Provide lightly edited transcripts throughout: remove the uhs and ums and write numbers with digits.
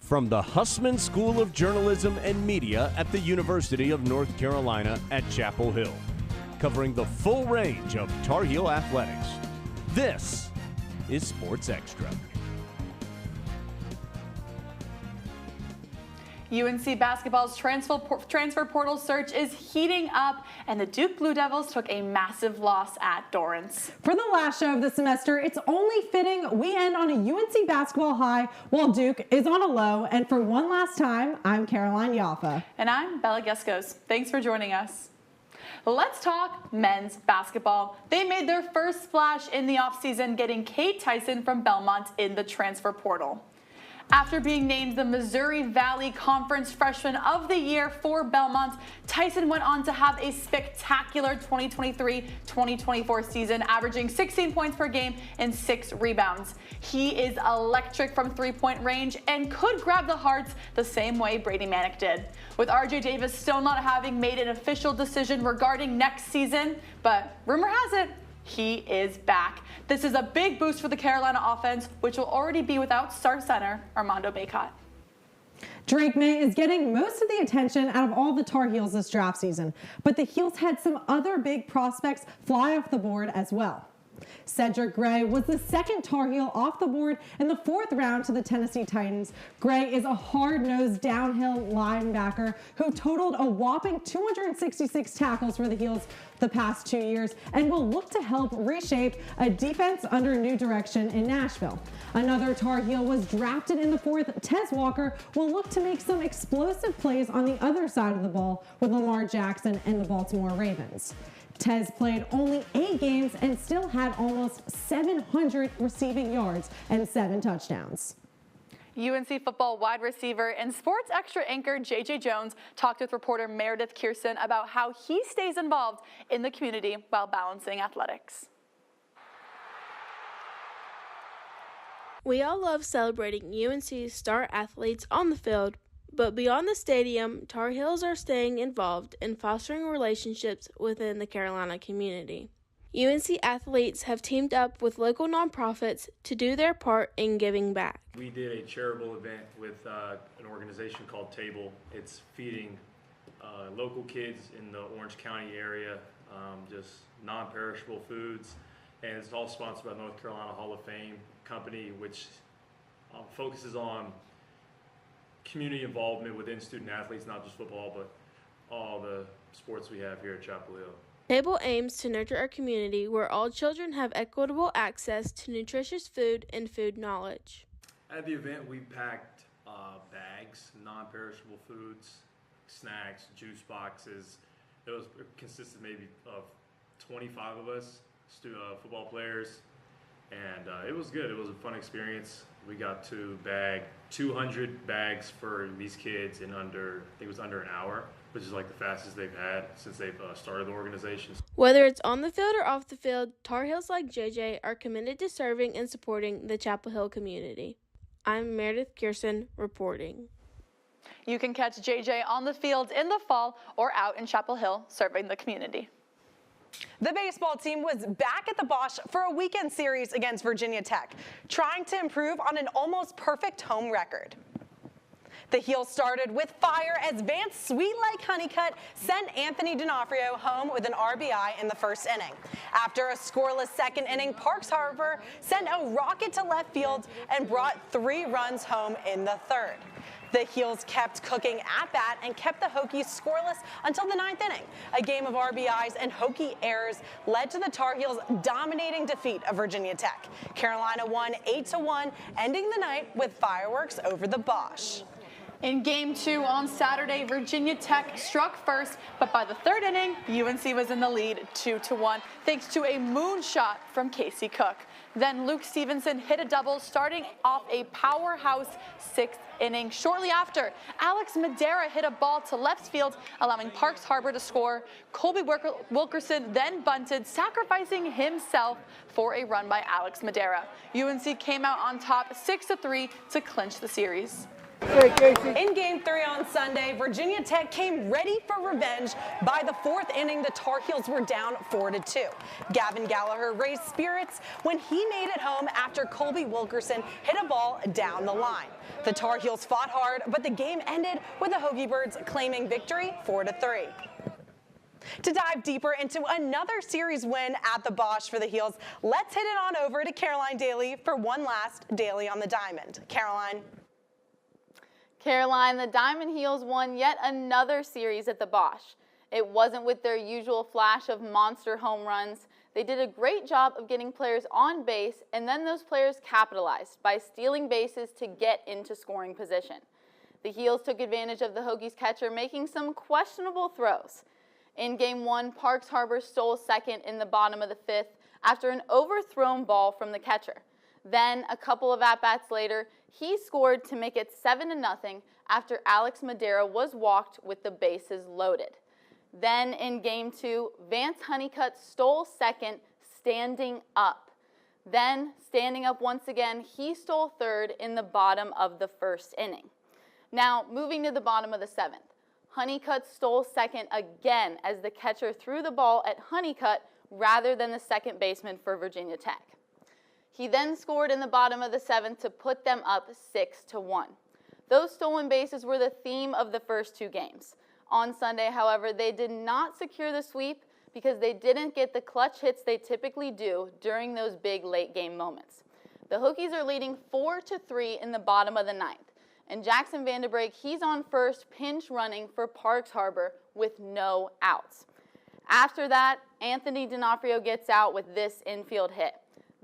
From the Hussman School of Journalism and Media at the University of North Carolina at Chapel Hill, covering the full range of Tar Heel athletics. This is Sports Extra. UNC basketball's transfer portal search is heating up, and the Duke Blue Devils took a massive loss at Dorrance. For the last show of the semester, it's only fitting we end on a UNC basketball high while Duke is on a low. And for one last time, I'm Caroline Yaffa. And I'm Bella Geskos. Thanks for joining us. Let's talk men's basketball. They made their first splash in the offseason, getting Kate Tyson from Belmont in the transfer portal. After being named the Missouri Valley Conference Freshman of the Year for Belmont, Tyson went on to have a spectacular 2023-2024 season, averaging 16 points per game and 6 rebounds. He is electric from three-point range and could grab the hearts the same way Brady Manick did. With RJ Davis still not having made an official decision regarding next season, but rumor has it, he is back. This is a big boost for the Carolina offense, which will already be without star center Armando Bacot. Drake May is getting most of the attention out of all the Tar Heels this draft season, but the Heels had some other big prospects fly off the board as well. Cedric Gray was the second Tar Heel off the board in the 4th round to the Tennessee Titans. Gray is a hard-nosed downhill linebacker who totaled a whopping 266 tackles for the Heels the past 2 years and will look to help reshape a defense under new direction in Nashville. Another Tar Heel was drafted in the 4th. Tez Walker will look to make some explosive plays on the other side of the ball with Lamar Jackson and the Baltimore Ravens. Tez played only 8 games and still had almost 700 receiving yards and 7 touchdowns. UNC football wide receiver and Sports Extra anchor J.J. Jones talked with reporter Meredith Kierson about how he stays involved in the community while balancing athletics. We all love celebrating UNC's star athletes on the field, but beyond the stadium, Tar Heels are staying involved in fostering relationships within the Carolina community. UNC athletes have teamed up with local nonprofits to do their part in giving back. We did a charitable event with an organization called Table. It's feeding local kids in the Orange County area just non-perishable foods, and it's all sponsored by North Carolina Hall of Fame company, which focuses on community involvement within student athletes, not just football, but all the sports we have here at Chapel Hill. Table aims to nurture a community where all children have equitable access to nutritious food and food knowledge. At the event, we packed bags, non-perishable foods, snacks, juice boxes. It consisted maybe of 25 of us, football players, and it was good. It was a fun experience. We got to bag 200 bags for these kids in under an hour, which is like the fastest they've had since they've started the organization. Whether it's on the field or off the field, Tar Heels like JJ are committed to serving and supporting the Chapel Hill community. I'm Meredith Kierson reporting. You can catch JJ on the field in the fall or out in Chapel Hill serving the community. The baseball team was back at the Bosch for a weekend series against Virginia Tech, trying to improve on an almost perfect home record. The Heels started with fire as Vance Sweet Like Honeycutt sent Anthony D'Onofrio home with an RBI in the first inning. After a scoreless second inning, Parks Harbor sent a rocket to left field and brought 3 runs home in the 3rd. The Heels kept cooking at bat and kept the Hokies scoreless until the 9th inning. A game of RBIs and Hokie errors led to the Tar Heels' dominating defeat of Virginia Tech. Carolina won 8-1, ending the night with fireworks over the Bosch. In Game 2 on Saturday, Virginia Tech struck first, but by the 3rd inning, UNC was in the lead 2-1, thanks to a moonshot from Casey Cook. Then Luke Stevenson hit a double, starting off a powerhouse 6th inning. Shortly after, Alex Madera hit a ball to left field, allowing Parks Harbor to score. Colby Wilkerson then bunted, sacrificing himself for a run by Alex Madera. UNC came out on top 6-3 to clinch the series. In Game 3 on Sunday, Virginia Tech came ready for revenge. By the 4th inning, the Tar Heels were down 4-2. Gavin Gallagher raised spirits when he made it home after Colby Wilkerson hit a ball down the line. The Tar Heels fought hard, but the game ended with the Hokie Birds claiming victory 4-3. To dive deeper into another series win at the Bosch for the Heels, let's hit it on over to Caroline Daly for one last Daily on the Diamond. Caroline. Caroline, the Diamond Heels won yet another series at the Bosch. It wasn't with their usual flash of monster home runs. They did a great job of getting players on base, and then those players capitalized by stealing bases to get into scoring position. The Heels took advantage of the Hokies catcher making some questionable throws. In Game 1, Parks Harbor stole second in the bottom of the 5th after an overthrown ball from the catcher. Then, a couple of at-bats later, he scored to make it 7-0 after Alex Madera was walked with the bases loaded. Then, in Game 2, Vance Honeycutt stole second, standing up. Then, standing up once again, he stole third in the bottom of the 1st inning. Now, moving to the bottom of the 7th. Honeycutt stole second again as the catcher threw the ball at Honeycutt rather than the second baseman for Virginia Tech. He then scored in the bottom of the 7th to put them up 6-1. Those stolen bases were the theme of the first 2 games. On Sunday, however, they did not secure the sweep because they didn't get the clutch hits they typically do during those big late game moments. The Hokies are leading 4-3 in the bottom of the 9th. And Jackson Vanderbrake, he's on first, pinch running for Parks Harbor with no outs. After that, Anthony D'Onofrio gets out with this infield hit.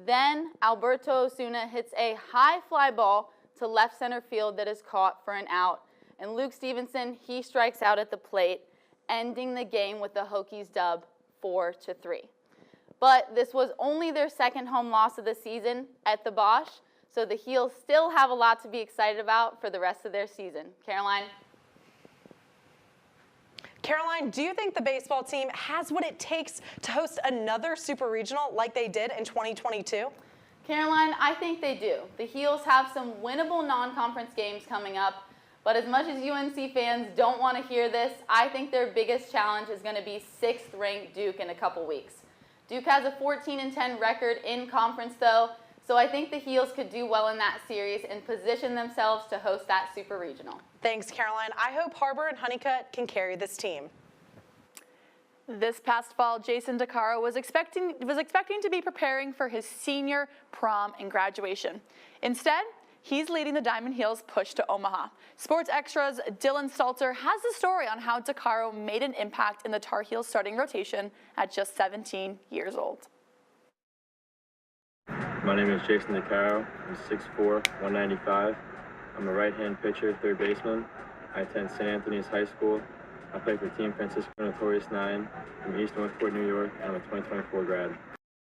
Then Alberto Osuna hits a high fly ball to left center field that is caught for an out. And Luke Stevenson, he strikes out at the plate, ending the game with the Hokies dub 4-3. But this was only their second home loss of the season at the Bosch, so the Heels still have a lot to be excited about for the rest of their season. Caroline? Caroline, do you think the baseball team has what it takes to host another Super Regional like they did in 2022? Caroline, I think they do. The Heels have some winnable non-conference games coming up, but as much as UNC fans don't want to hear this, I think their biggest challenge is going to be 6th-ranked Duke in a couple weeks. Duke has a 14-10 record in conference, though, so I think the Heels could do well in that series and position themselves to host that Super Regional. Thanks, Caroline. I hope Harbor and Honeycutt can carry this team. This past fall, Jason DeCaro was expecting to be preparing for his senior prom and graduation. Instead, he's leading the Diamond Heels push to Omaha. Sports Extra's Dylan Stalter has the story on how DeCaro made an impact in the Tar Heels starting rotation at just 17 years old. My name is Jason DeCaro. I'm 6'4", 195. I'm a right-hand pitcher, third baseman. I attend St. Anthony's High School. I play for Team Francisco Notorious 9 from East Northport, New York, and I'm a 2024 grad.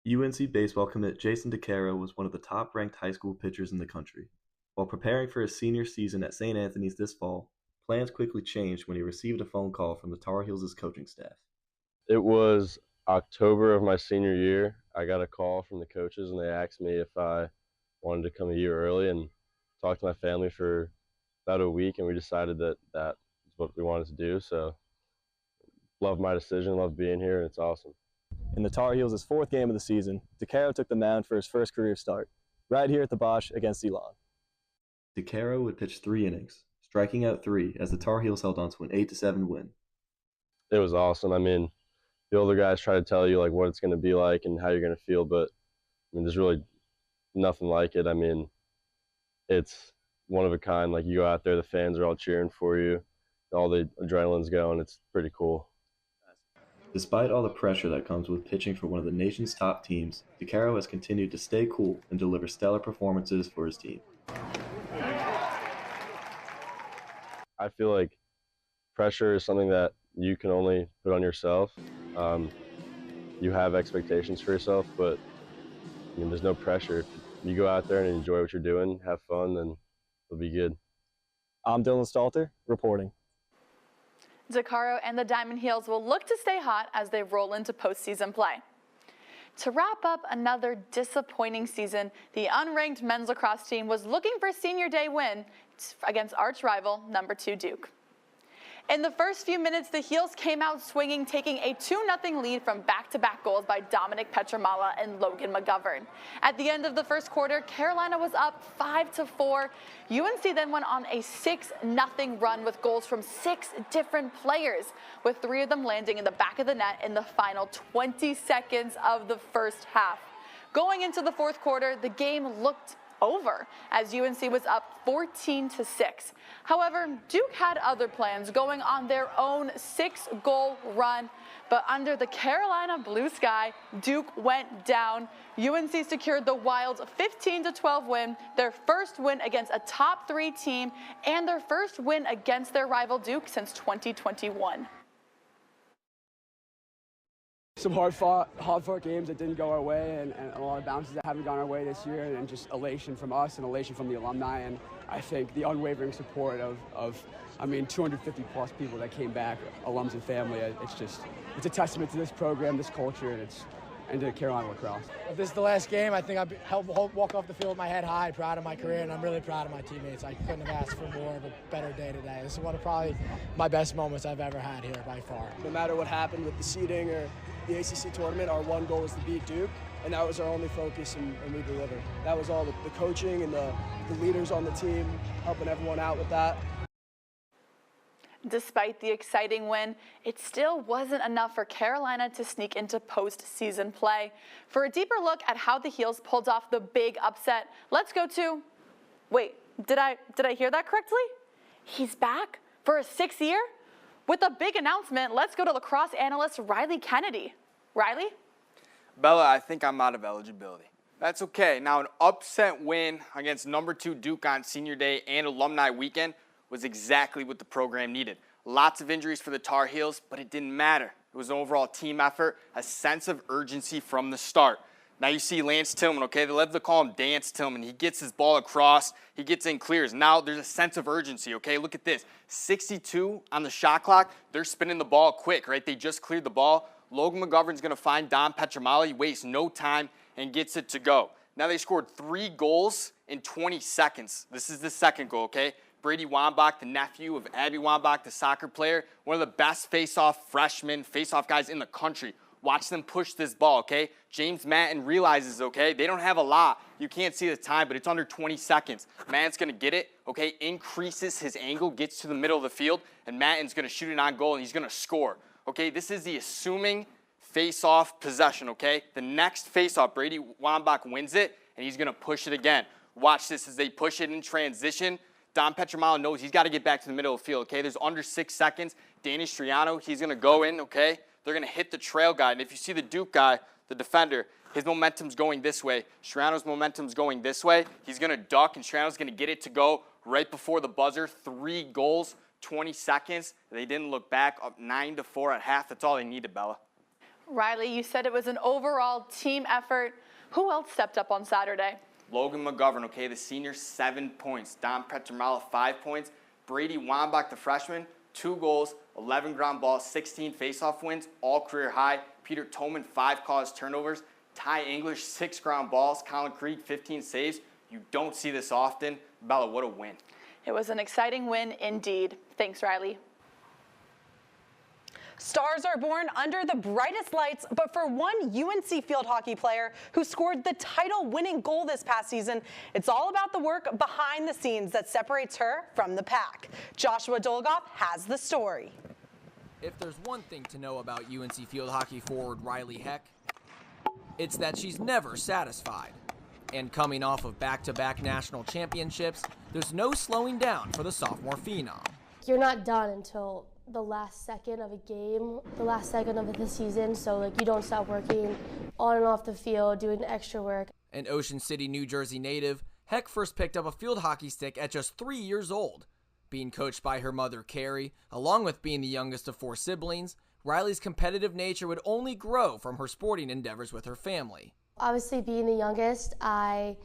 UNC baseball commit Jason DeCaro was one of the top-ranked high school pitchers in the country. While preparing for his senior season at St. Anthony's this fall, plans quickly changed when he received a phone call from the Tar Heels' coaching staff. It was October of my senior year. I got a call from the coaches and they asked me if I wanted to come a year early and talk to my family for about a week, and we decided that that is what we wanted to do. So love my decision, love being here, and it's awesome. In the Tar Heels' 4th game of the season, DeCaro took the mound for his first career start, right here at the Bosch against Elon. DeCaro would pitch 3 innings, striking out 3 as the Tar Heels held on to an 8-7 win. It was awesome. I mean, the older guys try to tell you like what it's going to be like and how you're going to feel, but I mean, there's really nothing like it. I mean, it's one of a kind. Like, you go out there, the fans are all cheering for you, all the adrenaline's going. It's pretty cool. Despite all the pressure that comes with pitching for one of the nation's top teams, DeCaro has continued to stay cool and deliver stellar performances for his team. I feel like pressure is something that you can only put on yourself. You have expectations for yourself, but I mean, there's no pressure. If you go out there and enjoy what you're doing, have fun, then it'll be good. I'm Dylan Stalter, reporting. DeCaro and the Diamond Heels will look to stay hot as they roll into postseason play. To wrap up another disappointing season, the unranked men's lacrosse team was looking for senior day win against arch rival number 2 Duke. In the first few minutes, the Heels came out swinging, taking a 2-0 lead from back-to-back goals by Dominic Petramala and Logan McGovern. At the end of the first quarter, Carolina was up 5-4. UNC then went on a 6-0 run with goals from 6 different players, with 3 of them landing in the back of the net in the final 20 seconds of the first half. Going into the fourth quarter, the game looked over as UNC was up 14-6. However, Duke had other plans, going on their own 6-goal run, but under the Carolina blue sky, Duke went down. UNC secured the Wild's 15-12 win, their first win against a top 3 team, and their first win against their rival Duke since 2021. Some hard-fought games that didn't go our way, and a lot of bounces that haven't gone our way this year, and just elation from us and elation from the alumni. And I think the unwavering support of 250-plus people that came back, alums and family. It's a testament to this program, this culture, and to Carolina lacrosse. If this is the last game, I think I'll walk off the field with my head high, proud of my career, and I'm really proud of my teammates. I couldn't have asked for more of a better day today. This is one of probably my best moments I've ever had here by far. No matter what happened with the seeding or the ACC tournament, our one goal was to beat Duke, and that was our only focus, and we delivered. That was all the coaching and the leaders on the team helping everyone out with that. Despite the exciting win, it still wasn't enough for Carolina to sneak into postseason play. For a deeper look at how the Heels pulled off the big upset, let's go to, wait, did I hear that correctly? He's back for a 6th year? With a big announcement, let's go to lacrosse analyst Riley Kennedy. Riley? Bella, I think I'm out of eligibility. That's okay. Now, an upset win against number 2 Duke on senior day and alumni weekend was exactly what the program needed. Lots of injuries for the Tar Heels, but it didn't matter. It was an overall team effort, a sense of urgency from the start. Now you see Lance Tillman, okay? They love to call him Dance Tillman. He gets his ball across. He gets in clears. Now there's a sense of urgency, okay? Look at this. 62 on the shot clock. They're spinning the ball quick, right? They just cleared the ball. Logan McGovern's going to find Dom Petramala. He wastes no time and gets it to go. Now they scored 3 goals in 20 seconds. This is the second goal, okay? Brady Wambach, the nephew of Abby Wambach, the soccer player, one of the best face-off freshmen, face-off guys in the country. Watch them push this ball, okay? James Matton realizes, okay, they don't have a lot. You can't see the time, but it's under 20 seconds. Matton's going to get it, okay, increases his angle, gets to the middle of the field, and Matton's going to shoot it on goal, and he's going to score. Okay, this is the assuming face-off possession, okay? The next face-off, Brady Wambach wins it, and he's going to push it again. Watch this as they push it in transition. Dom Petramala knows he's got to get back to the middle of the field, okay? There's under 6 seconds. Danny Striano, he's going to go in, okay? They're going to hit the trail guy. And if you see the Duke guy, the defender, his momentum's going this way. Striano's momentum's going this way. He's going to duck, and Striano's going to get it to go right before the buzzer. 3 goals, 20 seconds. They didn't look back, up 9-4 at half. That's all they needed, Bella. Riley, you said it was an overall team effort. Who else stepped up on Saturday? Logan McGovern, okay, the senior, 7 points. Dom Petramala, 5 points. Brady Wambach, the freshman, 2 goals, 11 ground balls, 16 faceoff wins, all career high. Peter Tolman, 5 caused turnovers. Ty English, 6 ground balls. Colin Krieg, 15 saves. You don't see this often. Bella, what a win. It was an exciting win indeed. Thanks, Riley. Stars are born under the brightest lights, but for one UNC field hockey player who scored the title-winning goal this past season, it's all about the work behind the scenes that separates her from the pack. Joshua Dolgoff has the story. If there's one thing to know about UNC field hockey forward Riley Heck, it's that she's never satisfied. And coming off of back-to-back national championships, there's no slowing down for the sophomore phenom. You're not done until the last second of a game, the last second of the season, so you don't stop working on and off the field, doing extra work. An Ocean City, New Jersey native, Heck first picked up a field hockey stick at just 3 years old. Being coached by her mother, Carrie, along with being the youngest of 4 siblings, Riley's competitive nature would only grow from her sporting endeavors with her family. Obviously, being the youngest, I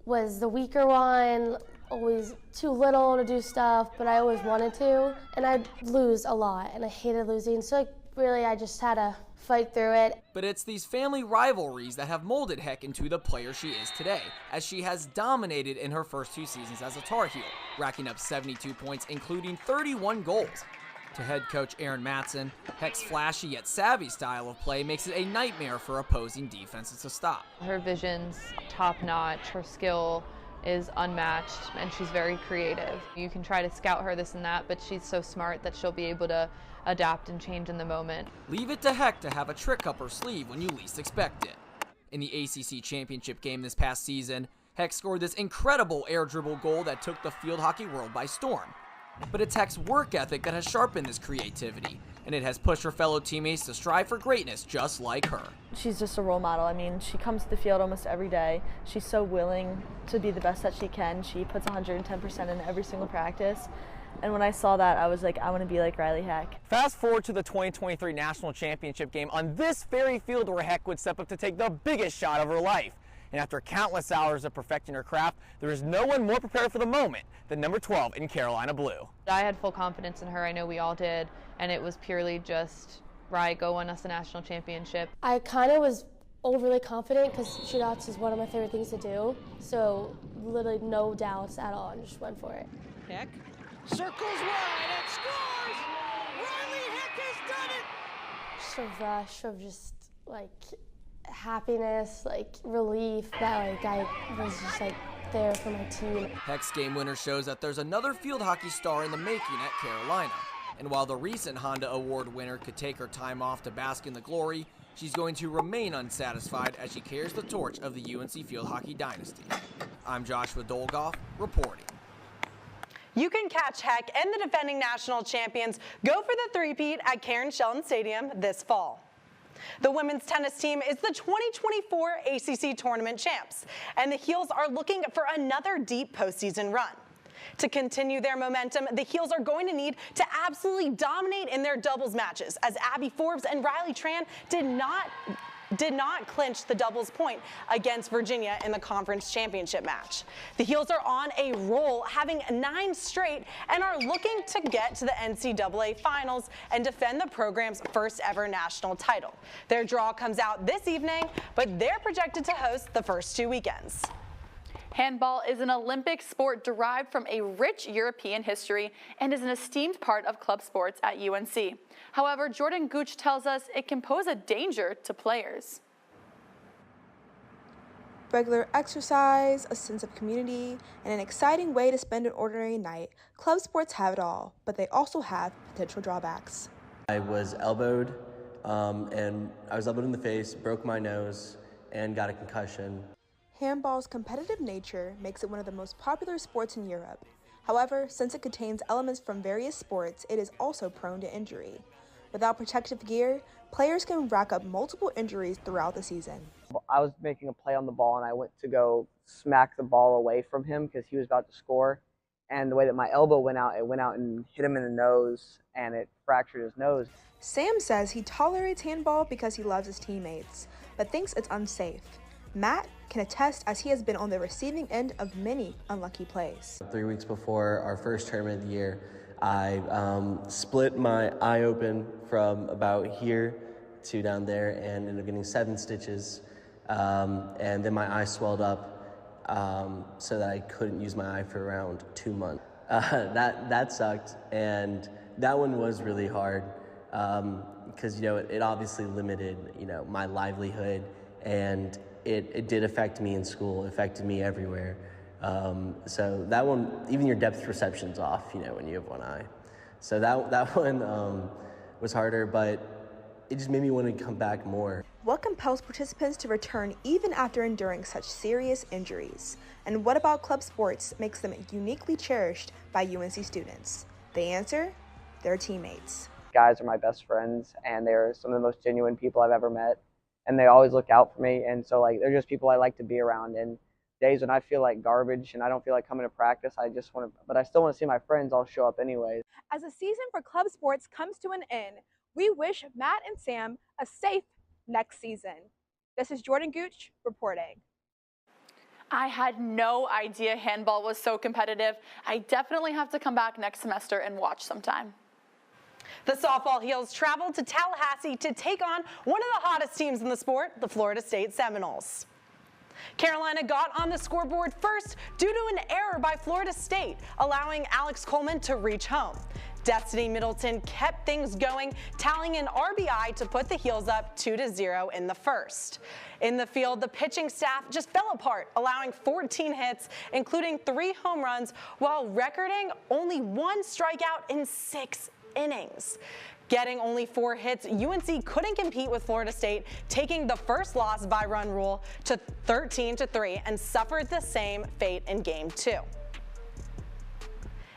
was the weaker one, always too little to do stuff, but I always wanted to, and I'd lose a lot, and I hated losing, so really I just had to fight through it. But it's these family rivalries that have molded Heck into the player she is today, as she has dominated in her first 2 seasons as a Tar Heel, racking up 72 points, including 31 goals. To head coach Aaron Matson, Heck's flashy yet savvy style of play makes it a nightmare for opposing defenses to stop. Her vision's top-notch, her skill is unmatched, and she's very creative. You can try to scout her this and that, but she's so smart that she'll be able to adapt and change in the moment. Leave it to Heck to have a trick up her sleeve when you least expect it. In the ACC championship game this past season, Heck scored this incredible air dribble goal that took the field hockey world by storm. But it's Heck's work ethic that has sharpened this creativity, and it has pushed her fellow teammates to strive for greatness just like her. She's just a role model. I mean, she comes to the field almost every day. She's so willing to be the best that she can. She puts 110% in every single practice. And when I saw that, I was like, I want to be like Riley Heck. Fast forward to the 2023 National Championship game on this very field where Heck would step up to take the biggest shot of her life. And after countless hours of perfecting her craft, there is no one more prepared for the moment than number 12 in Carolina Blue. I had full confidence in her, I know we all did, and it was purely just, right, go win us the national championship. I kind of was overly confident because shootouts is one of my favorite things to do. So literally no doubts at all and just went for it. Heck circles wide and scores! Riley Heck has done it! Just a rush of just like happiness, like relief that like I was just like there for my team. Heck's game winner shows that there's another field hockey star in the making at Carolina. And while the recent Honda Award winner could take her time off to bask in the glory, she's going to remain unsatisfied as she carries the torch of the UNC field hockey dynasty. I'm Joshua Dolgoff, reporting. You can catch Heck and the defending national champions go for the three-peat at Karen Sheldon Stadium this fall. The women's tennis team is the 2024 ACC tournament champs, and the Heels are looking for another deep postseason run. To continue their momentum, the Heels are going to need to absolutely dominate in their doubles matches, as Abby Forbes and Riley Tran did not clinch the doubles point against Virginia in the conference championship match. The Heels are on a roll, having 9 straight, and are looking to get to the NCAA finals and defend the program's first ever national title. Their draw comes out this evening, but they're projected to host the first 2 weekends. Handball is an Olympic sport derived from a rich European history and is an esteemed part of club sports at UNC. However, Jordan Gooch tells us it can pose a danger to players. Regular exercise, a sense of community, and an exciting way to spend an ordinary night, club sports have it all, but they also have potential drawbacks. I was elbowed, and I was elbowed in the face, broke my nose, and got a concussion. Handball's competitive nature makes it one of the most popular sports in Europe. However, since it contains elements from various sports, it is also prone to injury. Without protective gear, players can rack up multiple injuries throughout the season. I was making a play on the ball, and I went to go smack the ball away from him because he was about to score. And the way that my elbow went out, it went out and hit him in the nose, and it fractured his nose. Sam says he tolerates handball because he loves his teammates, but thinks it's unsafe. Matt can attest as he has been on the receiving end of many unlucky plays. 3 weeks before our first tournament of the year, I split my eye open from about here to down there and ended up getting 7 stitches. And then my eye swelled up so that I couldn't use my eye for around 2 months. That sucked, and that one was really hard because it obviously limited my livelihood, and it did affect me in school, affected me everywhere. So that one, even your depth perception's off, when you have one eye. So that one was harder, but it just made me want to come back more. What compels participants to return even after enduring such serious injuries? And what about club sports makes them uniquely cherished by UNC students? The answer? Their teammates. Guys are my best friends, and they're some of the most genuine people I've ever met. And they always look out for me, and so they're just people I like to be around. And days when I feel like garbage and I don't feel like coming to practice, but I still want to see my friends, I'll show up anyways. As the season for club sports comes to an end, we wish Matt and Sam a safe next season. This is Jordan Gooch reporting. I had no idea handball was so competitive. I definitely have to come back next semester and watch sometime. The softball Heels traveled to Tallahassee to take on one of the hottest teams in the sport, the Florida State Seminoles. Carolina got on the scoreboard first due to an error by Florida State, allowing Alex Coleman to reach home. Destiny Middleton kept things going, tallying an RBI to put the Heels up 2-0 in the first. In the field, the pitching staff just fell apart, allowing 14 hits, including 3 home runs, while recording only 1 strikeout in 6 innings. Getting only 4 hits, UNC couldn't compete with Florida State, taking the first loss by run rule to 13-3 and suffered the same fate in Game 2.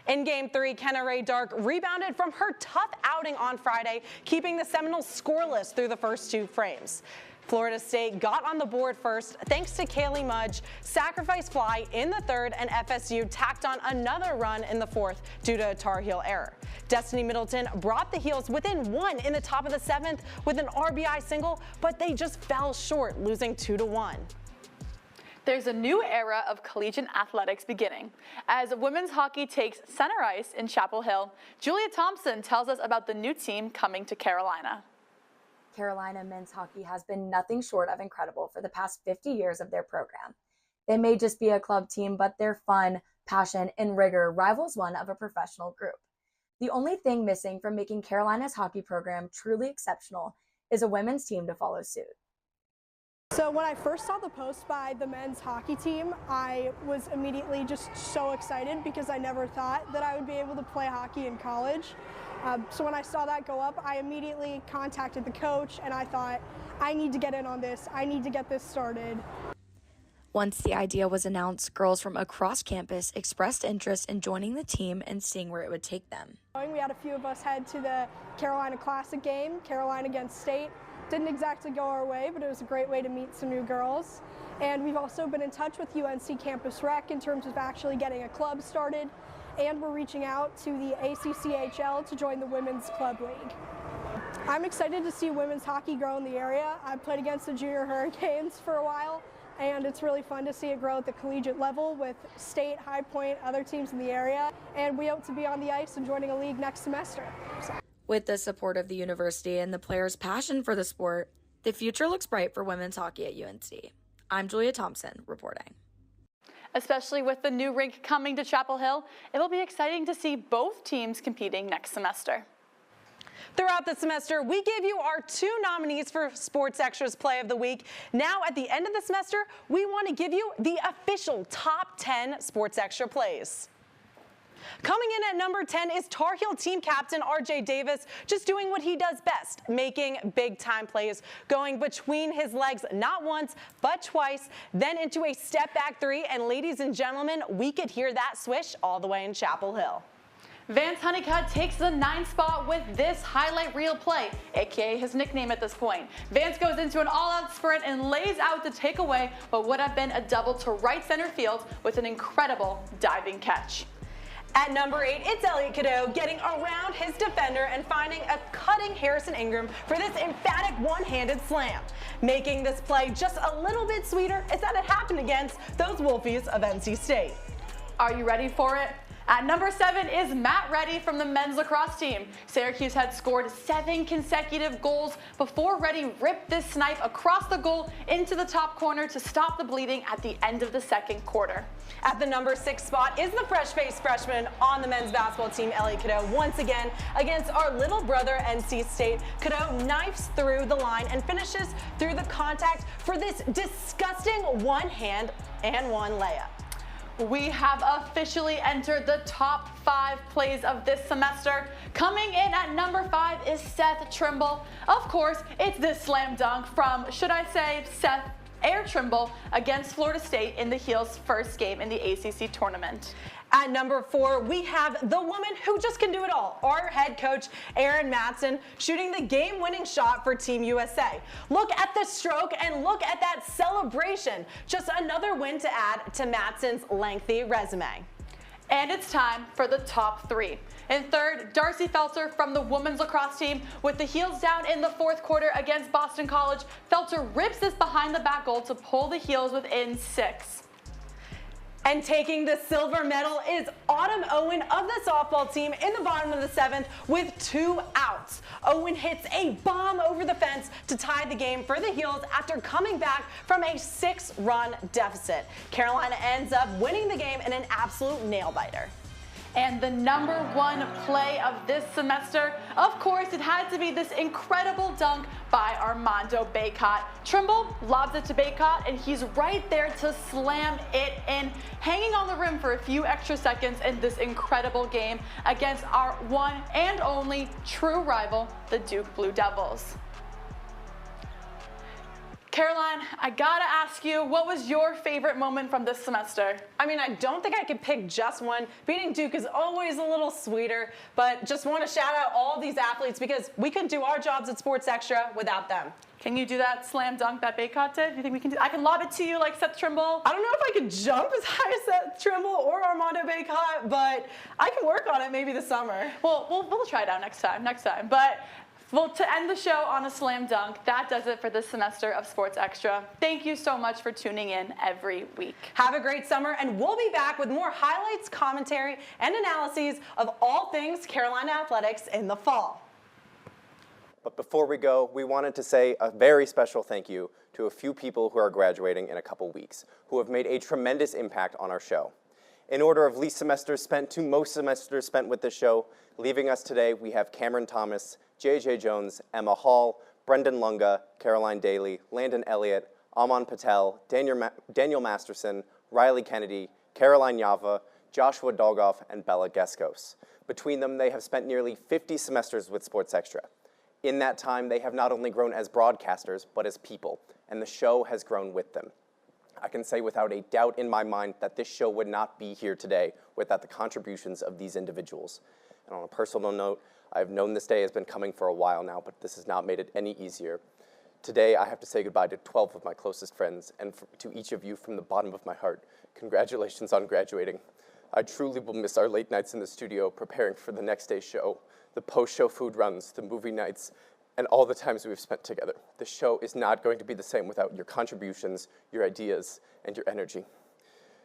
In Game 3, Kenna Ray Dark rebounded from her tough outing on Friday, keeping the Seminoles scoreless through the first 2 frames. Florida State got on the board first thanks to Kaylee Mudge, sacrifice fly in the 3rd, and FSU tacked on another run in the 4th due to a Tar Heel error. Destiny Middleton brought the Heels within 1 in the top of the 7th with an RBI single, but they just fell short, losing 2-1. There's a new era of collegiate athletics beginning. As women's hockey takes center ice in Chapel Hill, Julia Thompson tells us about the new team coming to Carolina. Carolina men's hockey has been nothing short of incredible for the past 50 years of their program. They may just be a club team, but their fun, passion, and rigor rivals one of a professional group. The only thing missing from making Carolina's hockey program truly exceptional is a women's team to follow suit. So when I first saw the post by the men's hockey team, I was immediately just so excited because I never thought that I would be able to play hockey in college. So when I saw that go up, I immediately contacted the coach and I thought, I need to get in on this. I need to get this started. Once the idea was announced, girls from across campus expressed interest in joining the team and seeing where it would take them. We had a few of us head to the Carolina Classic game, Carolina against State. Didn't exactly go our way, but it was a great way to meet some new girls. And we've also been in touch with UNC Campus Rec in terms of actually getting a club started. And we're reaching out to the ACCHL to join the Women's Club League. I'm excited to see women's hockey grow in the area. I've played against the Junior Hurricanes for a while, and it's really fun to see it grow at the collegiate level with State, High Point, other teams in the area. And we hope to be on the ice and joining a league next semester. With the support of the university and the players' passion for the sport, the future looks bright for women's hockey at UNC. I'm Julia Thompson, reporting. Especially with the new rink coming to Chapel Hill, it'll be exciting to see both teams competing next semester. Throughout the semester, we gave you our 2 nominees for Sports Extra's Play of the Week. Now, at the end of the semester, we want to give you the official top 10 Sports Extra plays. Coming in at number 10 is Tar Heel team captain RJ Davis, just doing what he does best, making big-time plays, going between his legs not once, but twice, then into a step-back 3, and ladies and gentlemen, we could hear that swish all the way in Chapel Hill. Vance Honeycutt takes the 9th spot with this highlight reel play, aka his nickname at this point. Vance goes into an all-out sprint and lays out the takeaway what would have been a double to right center field with an incredible diving catch. At number 8, it's Elliot Cadeau getting around his defender and finding a cutting Harrison Ingram for this emphatic one-handed slam. Making this play just a little bit sweeter is that it happened against those Wolfies of NC State. Are you ready for it? At number 7 is Matt Reddy from the men's lacrosse team. Syracuse had scored 7 consecutive goals before Reddy ripped this snipe across the goal into the top corner to stop the bleeding at the end of the 2nd quarter. At the number 6 spot is the fresh-faced freshman on the men's basketball team, Elliot Cadeau, once again against our little brother, NC State. Cadeau knifes through the line and finishes through the contact for this disgusting one-hand and one layup. We have officially entered the top 5 plays of this semester. Coming in at number 5 is Seth Trimble. Of course, it's this slam dunk from, should I say, Seth Air Trimble against Florida State in the Heels' first game in the ACC tournament. At number 4, we have the woman who just can do it all, our head coach, Erin Matson, shooting the game-winning shot for Team USA. Look at the stroke and look at that celebration. Just another win to add to Matson's lengthy resume. And it's time for the top 3. In 3rd, Darcy Felter from the women's lacrosse team. With the Heels down in the 4th quarter against Boston College, Felter rips this behind the back goal to pull the Heels within 6. And taking the silver medal is Autumn Owen of the softball team in the bottom of the 7th with 2 outs. Owen hits a bomb over the fence to tie the game for the Heels after coming back from a 6-run deficit. Carolina ends up winning the game in an absolute nail-biter. And the #1 play of this semester, of course, it had to be this incredible dunk by Armando Bacot. Trimble lobs it to Bacot, and he's right there to slam it in, hanging on the rim for a few extra seconds in this incredible game against our one and only true rival, the Duke Blue Devils. Caroline, I gotta ask you, what was your favorite moment from this semester? I mean, I don't think I could pick just one. Beating Duke is always a little sweeter, but just want to shout out all these athletes because we couldn't do our jobs at Sports Extra without them. Can you do that slam dunk that Bacot did? You think we can do? I can lob it to you like Seth Trimble. I don't know if I could jump as high as Seth Trimble or Armando Bacot, but I can work on it maybe this summer. Well, we'll try it out next time. But well, to end the show on a slam dunk, that does it for this semester of Sports Extra. Thank you so much for tuning in every week. Have a great summer, and we'll be back with more highlights, commentary, and analyses of all things Carolina athletics in the fall. But before we go, we wanted to say a very special thank you to a few people who are graduating in a couple weeks, who have made a tremendous impact on our show. In order of least semesters spent to most semesters spent with this show, leaving us today, we have Cameron Thomas, J.J. Jones, Emma Hall, Brendan Lunga, Caroline Daly, Landon Elliott, Aman Patel, Daniel Masterson, Riley Kennedy, Caroline Yava, Joshua Dolgoff, and Bella Geskos. Between them, they have spent nearly 50 semesters with Sports Extra. In that time, they have not only grown as broadcasters, but as people, and the show has grown with them. I can say without a doubt in my mind that this show would not be here today without the contributions of these individuals. And on a personal note, I've known this day has been coming for a while now, but this has not made it any easier. Today, I have to say goodbye to 12 of my closest friends, and to each of you from the bottom of my heart, congratulations on graduating. I truly will miss our late nights in the studio preparing for the next day's show, the post-show food runs, the movie nights, and all the times we've spent together. The show is not going to be the same without your contributions, your ideas, and your energy.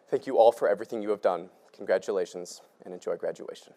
Thank you all for everything you have done. Congratulations, and enjoy graduation.